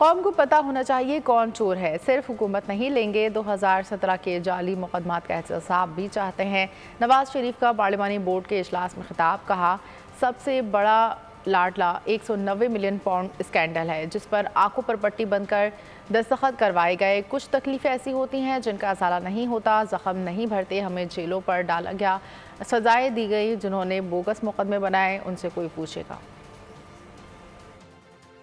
قوم کو پتہ ہونا چاہیے کون چور ہے، صرف حکومت نہیں لیں گے۔ 2017 کے جعلی مقدمات کا احتساب بھی چاہتے ہیں۔ نواز شریف کا پارلیمانی بورڈ کے اجلاس میں خطاب، کہا سب سے بڑا لاڈلا 190 ملین پاؤنڈ اسکینڈل ہے جس پر آنکھوں پر پٹی بند کر دستخط کروائے گئے۔ کچھ تکلیفیں ایسی ہوتی ہیں جن کا ازالہ نہیں ہوتا، زخم نہیں بھرتے، ہمیں جیلوں پر ڈالا گیا، سزائیں دی گئی، جنہوں نے بوگس مقدمے بنائے ان سے کوئی پوچھے گا۔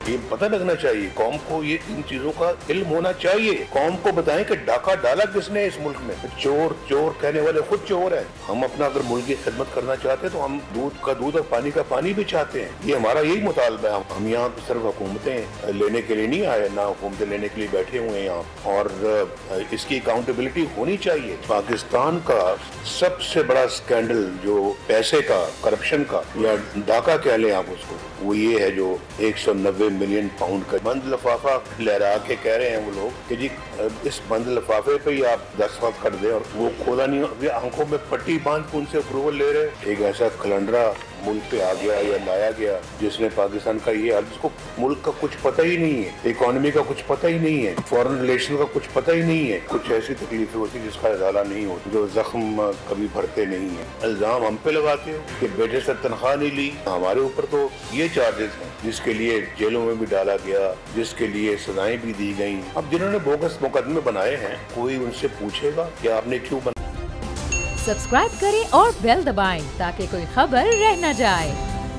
یہ پتہ لگنا چاہیے، قوم کو یہ ان چیزوں کا علم ہونا چاہیے۔ قوم کو بتائیں کہ ڈاکہ ڈالا کس نے اس ملک میں۔ چور چور کہنے والے خود چور ہیں۔ ہم اپنا اگر ملک کی خدمت کرنا چاہتے ہیں تو ہم دودھ کا دودھ اور پانی کا پانی بھی چاہتے ہیں۔ یہ ہمارا یہی مطالبہ ہے۔ ہم یہاں صرف حکومتیں لینے کے لیے نہیں آئے، نہ حکومتیں لینے کے لیے بیٹھے ہوئے ہیں یہاں، اور اس کی اکاؤنٹیبلٹی ہونی چاہیے۔ پاکستان کا سب سے بڑا اسکینڈل جو پیسے کا، کرپشن کا، یا ڈاکہ کہہ لیں آپ اس کو، وہ یہ ہے جو 190 ملین پاؤنڈ کا بند لفافہ لہرا کے کہہ رہے ہیں وہ لوگ کہ جی اس بند لفافے پہ ہی آپ دستخط کر دیں، اور وہ کھولا نہیں، آنکھوں میں پٹی باندھ کے ان سے اپروول لے رہے۔ ایک ایسا کلنڈرا ملک پہ آ گیا یا لایا گیا جس نے پاکستان کا یہ حال، جس کو ملک کا کچھ پتہ ہی نہیں ہے، اکانومی کا کچھ پتہ ہی نہیں ہے، فورن ریلیشن کا کچھ پتہ ہی نہیں ہے۔ کچھ ایسی تکلیفیں ہوتی جس کا ازالہ نہیں ہوتا، جو زخم کبھی بھرتے نہیں ہیں۔ الزام ہم پہ لگاتے ہو کہ بیٹے سے تنخواہ نہیں لی، ہمارے اوپر تو یہ چارجز ہیں جس کے لیے جیلوں میں بھی ڈالا گیا، جس کے لیے سزائیں بھی دی گئیں۔ اب جنہوں نے بوگس مقدمے بنائے ہیں، کوئی ان سے پوچھے گا کہ آپ نے کیوں بنائے؟ سبسکرائب کریں اور بیل دبائیں تاکہ کوئی خبر رہ نہ جائے۔